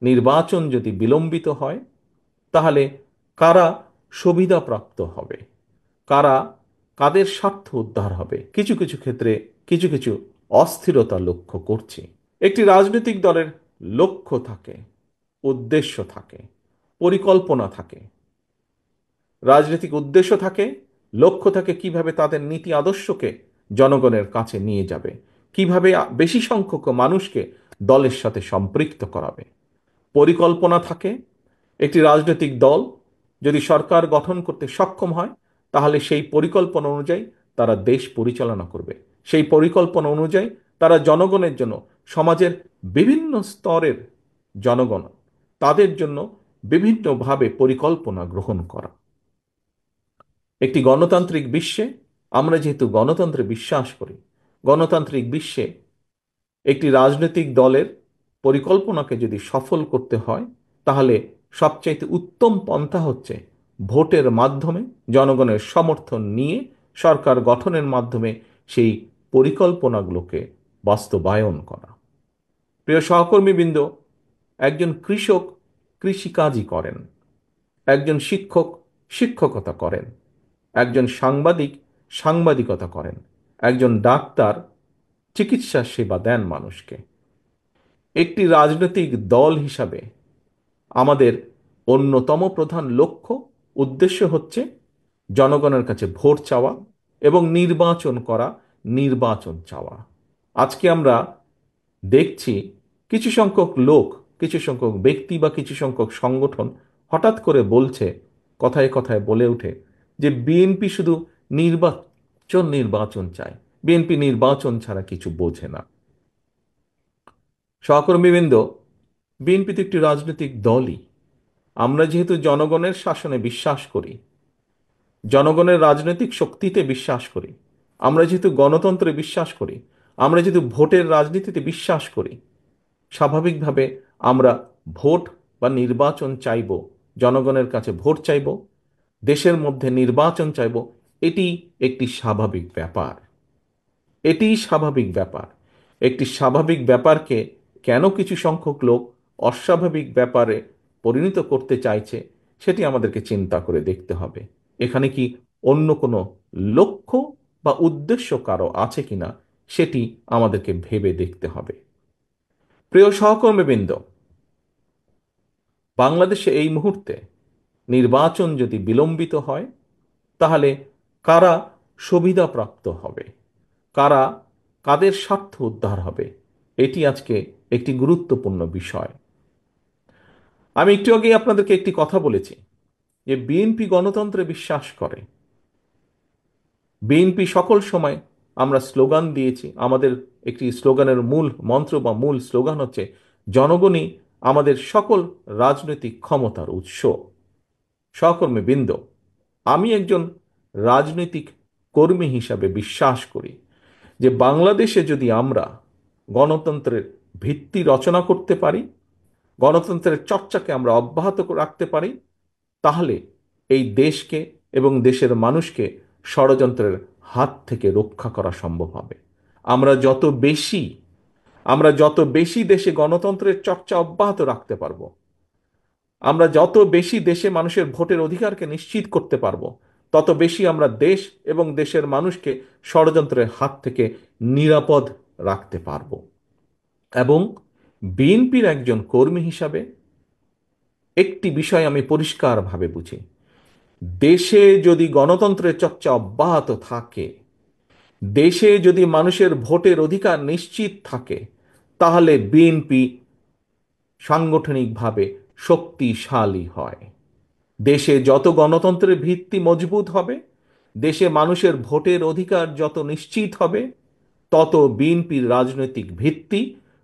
নির্বাচন যদি বিলম্বিত হয় তাহলে কারা সুবিধাপ্রাপ্ত হবে, কারা কাদের স্বার্থ উদ্ধার হবে, কিছু কিছু ক্ষেত্রে কিছু কিছু অস্থিরতা লক্ষ্য করছি। একটি রাজনৈতিক দলের লক্ষ্য থাকে, উদ্দেশ্য থাকে, পরিকল্পনা থাকে। রাজনৈতিক উদ্দেশ্য থাকে, লক্ষ্য থাকে কিভাবে তাদের নীতি আদর্শকে জনগণের কাছে নিয়ে যাবে, কিভাবে বেশি সংখ্যক মানুষকে দলের সাথে সম্পৃক্ত করাবে। পরিকল্পনা থাকে, একটি রাজনৈতিক দল যদি সরকার গঠন করতে সক্ষম হয় তাহলে সেই পরিকল্পনা অনুযায়ী তারা দেশ পরিচালনা করবে। সেই পরিকল্পনা অনুযায়ী তারা জনগণের জন্য, সমাজের বিভিন্ন স্তরের জনগণ, তাদের জন্য বিভিন্নভাবে পরিকল্পনা গ্রহণ করা। একটি গণতান্ত্রিক বিশ্বে, আমরা যেহেতু গণতন্ত্রে বিশ্বাস করি, গণতান্ত্রিক বিশ্বে একটি রাজনৈতিক দলের পরিকল্পনাকে যদি সফল করতে হয় তাহলে সবচাইতে উত্তম পন্থা হচ্ছে ভোটের মাধ্যমে, জনগণের সমর্থন নিয়ে সরকার গঠনের মাধ্যমে সেই পরিকল্পনাগুলোকে বাস্তবায়ন করা। প্রিয় সহকর্মীবৃন্দ, একজন কৃষক কৃষিকাজই করেন, একজন শিক্ষক শিক্ষকতা করেন, একজন সাংবাদিক সাংবাদিকতা করেন, একজন ডাক্তার চিকিৎসা সেবা দেন মানুষকে। একটি রাজনৈতিক দল হিসাবে আমাদের অন্যতম প্রধান লক্ষ্য, উদ্দেশ্য হচ্ছে জনগণের কাছে ভোট চাওয়া এবং নির্বাচন করা, নির্বাচন চাওয়া। আজকে আমরা দেখছি কিছু সংখ্যক লোক, কিছু সংখ্যক ব্যক্তি বা কিছু সংখ্যক সংগঠন হঠাৎ করে বলছে, কথায় কথায় বলে ওঠে যে বিএনপি শুধু নির্বাচন নির্বাচন চায়, বিএনপি নির্বাচন ছাড়া কিছু বোঝে না। সহকর্মীবৃন্দ, বিএনপি তো একটি রাজনৈতিক দলই। আমরা যেহেতু জনগণের শাসনে বিশ্বাস করি, জনগণের রাজনৈতিক শক্তিতে বিশ্বাস করি, আমরা যেহেতু গণতন্ত্রে বিশ্বাস করি, আমরা যেহেতু ভোটের রাজনীতিতে বিশ্বাস করি, স্বাভাবিকভাবে আমরা ভোট বা নির্বাচন চাইব, জনগণের কাছে ভোট চাইব, দেশের মধ্যে নির্বাচন চাইব। এটি একটি স্বাভাবিক ব্যাপার, এটিই স্বাভাবিক ব্যাপার। একটি স্বাভাবিক ব্যাপারকে কেন কিছু সংখ্যক লোক অস্বাভাবিক ব্যাপারে পরিণত করতে চাইছে সেটি আমাদেরকে চিন্তা করে দেখতে হবে। এখানে কি অন্য কোনো লক্ষ্য বা উদ্দেশ্য কারো আছে কিনা সেটি আমাদেরকে ভেবে দেখতে হবে। প্রিয় সহকর্মীবৃন্দ, বাংলাদেশে এই মুহূর্তে নির্বাচন যদি বিলম্বিত হয় তাহলে কারা সুবিধাপ্রাপ্ত হবে, কারা কাদের স্বার্থ উদ্ধার হবে, এটি আজকে একটি গুরুত্বপূর্ণ বিষয়। আমি একটু আগেই আপনাদেরকে একটি কথা বলেছি যে বিএনপি গণতন্ত্রে বিশ্বাস করে। বিএনপি সকল সময়, আমরা স্লোগান দিয়েছি, আমাদের একটি স্লোগানের মূল মন্ত্র বা মূল স্লোগান হচ্ছে জনগণই আমাদের সকল রাজনৈতিক ক্ষমতার উৎস। সহকর্মীবৃন্দ, আমি একজন রাজনৈতিক কর্মী হিসাবে বিশ্বাস করি যে বাংলাদেশে যদি আমরা গণতন্ত্রের ভিত্তি রচনা করতে পারি, গণতন্ত্রের চর্চাকে আমরা অব্যাহত রাখতে পারি, তাহলে এই দেশকে এবং দেশের মানুষকে ষড়যন্ত্রের হাত থেকে রক্ষা করা সম্ভব হবে। আমরা যত বেশি আমরা যত বেশি দেশে গণতন্ত্রের চর্চা অব্যাহত রাখতে পারবো, আমরা যত বেশি দেশে মানুষের ভোটের অধিকারকে নিশ্চিত করতে পারবো, তত বেশি আমরা দেশ এবং দেশের মানুষকে ষড়যন্ত্রের হাত থেকে নিরাপদ রাখতে পারবো। এবং বিএনপির একজন কর্মী হিসাবে একটি বিষয় আমি পরিষ্কারভাবে বুঝি, দেশে যদি গণতন্ত্রের চর্চা অব্যাহত থাকে, দেশে যদি মানুষের ভোটের অধিকার নিশ্চিত থাকে, তাহলে বিএনপি সাংগঠনিকভাবে শক্তিশালী হয়। দেশে যত গণতন্ত্রের ভিত্তি মজবুত হবে, দেশে মানুষের ভোটের অধিকার যত নিশ্চিত হবে, তত বিএনপির রাজনৈতিক ভিত্তি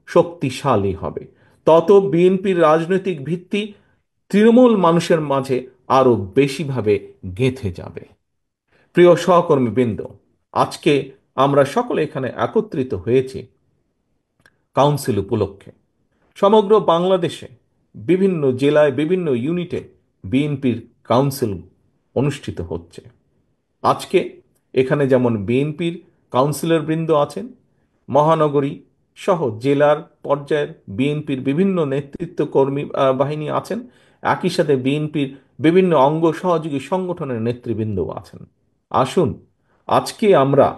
শক্তিশালী হবে, তত বিএনপির রাজনৈতিক ভিত্তি তৃণমূল মানুষের মাঝে আরো বেশিভাবে গেঁথে যাবে। প্রিয় সহকর্মীবৃন্দ, আজকে আমরা সকলে এখানে একত্রিত হয়েছি কাউন্সিল উপলক্ষে। সমগ্র বাংলাদেশে বিভিন্ন জেলায় বিভিন্ন ইউনিটে বিএনপির কাউন্সিল অনুষ্ঠিত হচ্ছে। আজকে এখানে যেমন বিএনপির কাউন্সিলর বৃন্দ আছেন, মহানগরী সহ জেলার পর্যায়ের বিএনপির বিভিন্ন নেতৃত্ব কর্মী বাহিনী আছেন। একই সাথে বিএনপির বিভিন্ন অঙ্গ সহযোগী সংগঠনের নেতৃবৃন্দও আছেন। আসুন আজকে আমরা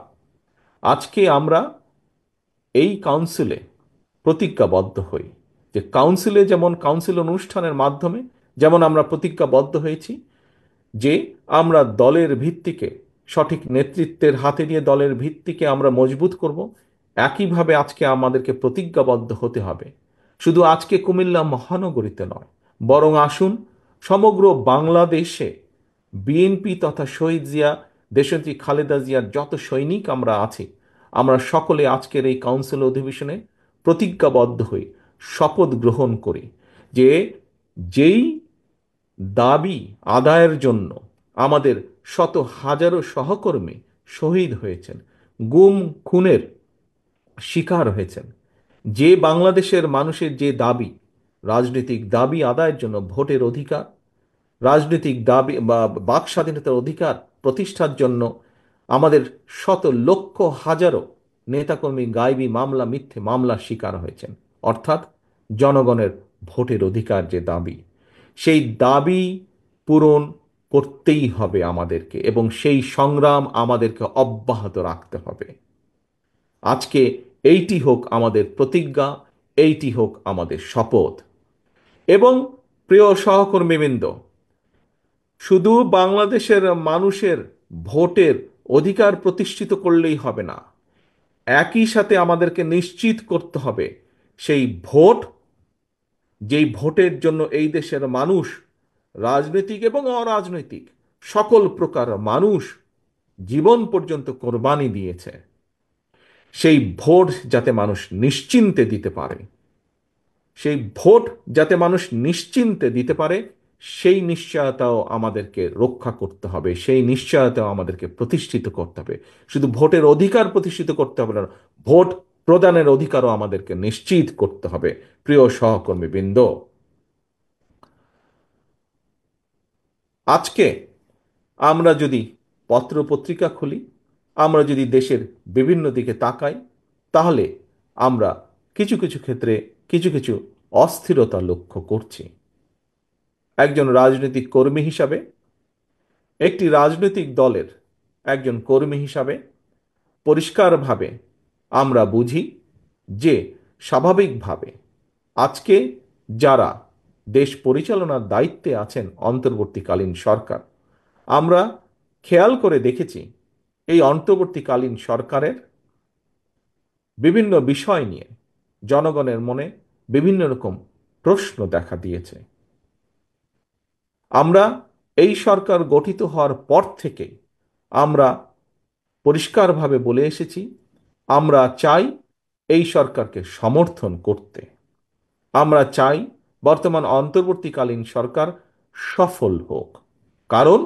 আজকে আমরা এই কাউন্সিলে প্রতিজ্ঞাবদ্ধ হই, যে কাউন্সিলে যেমন কাউন্সিল অনুষ্ঠানের মাধ্যমে যেমন আমরা প্রতিজ্ঞাবদ্ধ হয়েছি যে আমরা দলের ভিত্তিকে সঠিক নেতৃত্বের হাতে নিয়ে দলের ভিত্তিকে আমরা মজবুত করব, একইভাবে আজকে আমাদেরকে প্রতিজ্ঞাবদ্ধ হতে হবে শুধু আজকে কুমিল্লা মহানগরীতে নয়, বরং আসুন সমগ্র বাংলাদেশে বিএনপি তথা শহীদ জিয়া, দেশনেত্রী খালেদা জিয়ার যত সৈনিক আমরা আছি, আমরা সকলে আজকের এই কাউন্সিল অধিবেশনে প্রতিজ্ঞাবদ্ধ হই, শপথ গ্রহণ করি যে যেই দাবি আদায়ের জন্য আমাদের শত হাজারো সহকর্মী শহীদ হয়েছেন, গুম খুনের শিকার হয়েছেন, যে বাংলাদেশের মানুষের যে দাবি, রাজনৈতিক দাবি আদায়ের জন্য ভোটের অধিকার, রাজনৈতিক দাবি বা বাক স্বাধীনতার অধিকার প্রতিষ্ঠার জন্য আমাদের শত লক্ষ হাজারো নেতাকর্মী গায়েবী মামলা, মিথ্যে মামলার শিকার হয়েছেন, অর্থাৎ জনগণের ভোটের অধিকার যে দাবি, সেই দাবি পূরণ করতেই হবে আমাদেরকে, এবং সেই সংগ্রাম আমাদেরকে অব্যাহত রাখতে হবে। আজকে এইটি হোক আমাদের প্রতিজ্ঞা, এইটি হোক আমাদের শপথ। এবং প্রিয় সহকর্মীবৃন্দ, শুধু বাংলাদেশের মানুষের ভোটের অধিকার প্রতিষ্ঠিত করলেই হবে না, একই সাথে আমাদেরকে নিশ্চিত করতে হবে সেই ভোট, যেই ভোটের জন্য এই দেশের মানুষ, রাজনৈতিক এবং অরাজনৈতিক সকল প্রকার মানুষ জীবন পর্যন্ত কোরবানি দিয়েছে, সেই ভোট যাতে মানুষ নিশ্চিন্তে দিতে পারে, সেই ভোট যাতে মানুষ নিশ্চিন্তে দিতে পারে, সেই নিশ্চয়তাও আমাদেরকে রক্ষা করতে হবে, সেই নিশ্চয়তাও আমাদেরকে প্রতিষ্ঠিত করতে হবে। শুধু ভোটের অধিকার প্রতিষ্ঠিত করতে হবে না, ভোট প্রদানের অধিকারও আমাদেরকে নিশ্চিত করতে হবে। প্রিয় সহকর্মীবৃন্দ, আজকে আমরা যদি পত্র পত্রিকা খুলি, আমরা যদি দেশের বিভিন্ন দিকে তাকাই, তাহলে আমরা কিছু কিছু ক্ষেত্রে কিছু কিছু অস্থিরতা লক্ষ্য করছি। একজন রাজনৈতিক কর্মী হিসাবে, একটি রাজনৈতিক দলের একজন কর্মী হিসাবে পরিষ্কারভাবে আমরা বুঝি যে স্বাভাবিকভাবে আজকে যারা দেশ পরিচালনার দায়িত্বে আছেন, অন্তর্বর্তীকালীন সরকার, আমরা খেয়াল করে দেখেছি এই অন্তর্বর্তীকালীন সরকারের বিভিন্ন বিষয় নিয়ে জনগণের মনে বিভিন্ন রকম প্রশ্ন দেখা দিয়েছে। আমরা এই সরকার গঠিত হওয়ার পর থেকে আমরা পরিষ্কারভাবে বলে এসেছি, আমরা চাই এই সরকারকে সমর্থন করতে, আমরা চাই বর্তমান অন্তর্বর্তীকালীন সরকার সফল হোক। কারণ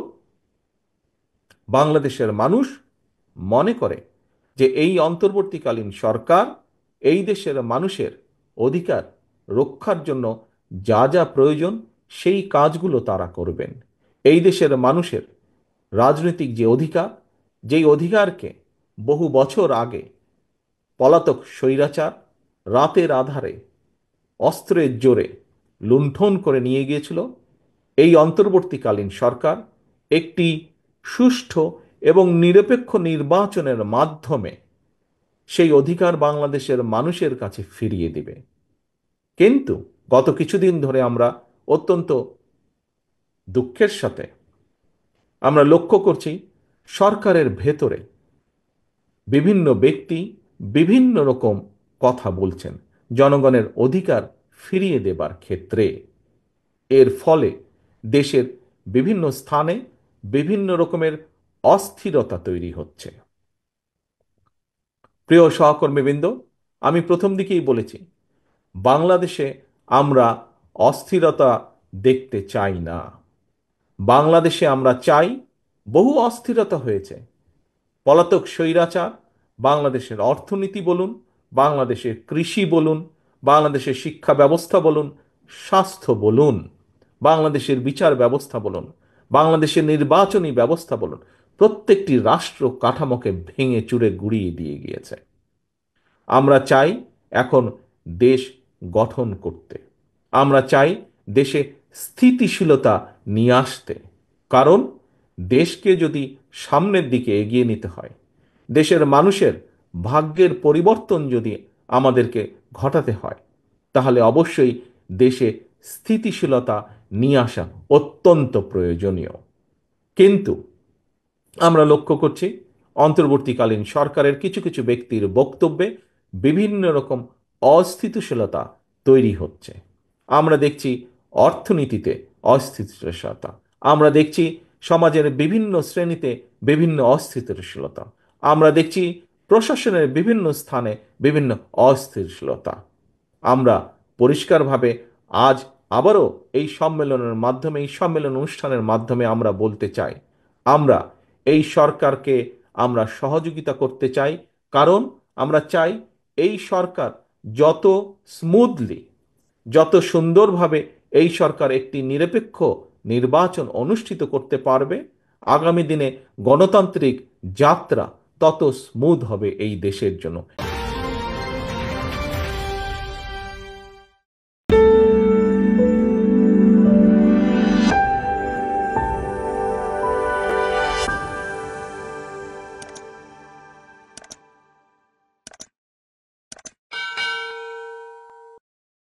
বাংলাদেশের মানুষ মনে করে যে এই অন্তর্বর্তীকালীন সরকার এই দেশের মানুষের অধিকার রক্ষার জন্য যা যা প্রয়োজন সেই কাজগুলো তারা করবেন। এই দেশের মানুষের রাজনৈতিক যে অধিকার, যেই অধিকারকে বহু বছর আগে পলাতক স্বৈরাচার রাতের আধারে অস্ত্রের জোরে লুণ্ঠন করে নিয়ে গিয়েছিল, এই অন্তর্বর্তীকালীন সরকার একটি সুষ্ঠু এবং নিরপেক্ষ নির্বাচনের মাধ্যমে সেই অধিকার বাংলাদেশের মানুষের কাছে ফিরিয়ে দেবে। কিন্তু গত কিছুদিন ধরে আমরা অত্যন্ত দুঃখের সাথে আমরা লক্ষ্য করছি সরকারের ভেতরে বিভিন্ন ব্যক্তি বিভিন্ন রকম কথা বলছেন জনগণের অধিকার ফিরিয়ে দেবার ক্ষেত্রে। এর ফলে দেশের বিভিন্ন স্থানে বিভিন্ন রকমের অস্থিরতা তৈরি হচ্ছে। প্রিয় সহকর্মীবৃন্দ, আমি প্রথম দিকেই বলেছি বাংলাদেশে আমরা অস্থিরতা দেখতে চাই না। বাংলাদেশে আমরা চাই, বহু অস্থিরতা হয়েছে, পলাতক স্বৈরাচার বাংলাদেশের অর্থনীতি বলুন, বাংলাদেশের কৃষি বলুন, বাংলাদেশের শিক্ষা ব্যবস্থা বলুন, স্বাস্থ্য বলুন, বাংলাদেশের বিচার ব্যবস্থা বলুন, বাংলাদেশের নির্বাচনী ব্যবস্থা বলুন, প্রত্যেকটি রাষ্ট্র কাঠামোকে ভেঙে চুরে গুড়িয়ে দিয়ে গিয়েছে। আমরা চাই এখন দেশ গঠন করতে। আমরা চাই দেশে স্থিতিশীলতা নিয়ে আসতে। কারণ দেশকে যদি সামনের দিকে এগিয়ে নিতে হয়, দেশের মানুষের ভাগ্যের পরিবর্তন যদি আমাদেরকে ঘটাতে হয়, তাহলে অবশ্যই দেশে স্থিতিশীলতা নিয়ে আসা অত্যন্ত প্রয়োজনীয়। কিন্তু আমরা লক্ষ্য করছি অন্তর্বর্তীকালীন সরকারের কিছু কিছু ব্যক্তির বক্তব্যে বিভিন্ন রকম অস্থিতিশীলতা তৈরি হচ্ছে। আমরা দেখছি অর্থনীতিতে অস্থিতিশীলতা, আমরা দেখছি সমাজের বিভিন্ন শ্রেণীতে বিভিন্ন অস্থিতিশীলতা, আমরা দেখছি প্রশাসনের বিভিন্ন স্থানে বিভিন্ন অস্থিতিশীলতা। আমরা পরিষ্কারভাবে আজ আবারও এই সম্মেলনের মাধ্যমে, এই সম্মেলন অনুষ্ঠানের মাধ্যমে আমরা বলতে চাই, আমরা এই সরকারকে আমরা সহযোগিতা করতে চাই। কারণ আমরা চাই এই সরকার যত স্মুথলি, যত সুন্দরভাবে এই সরকার একটি নিরপেক্ষ নির্বাচন অনুষ্ঠিত করতে পারবে, আগামী দিনে গণতান্ত্রিক যাত্রা তত স্মুথ হবে এই দেশের জন্য।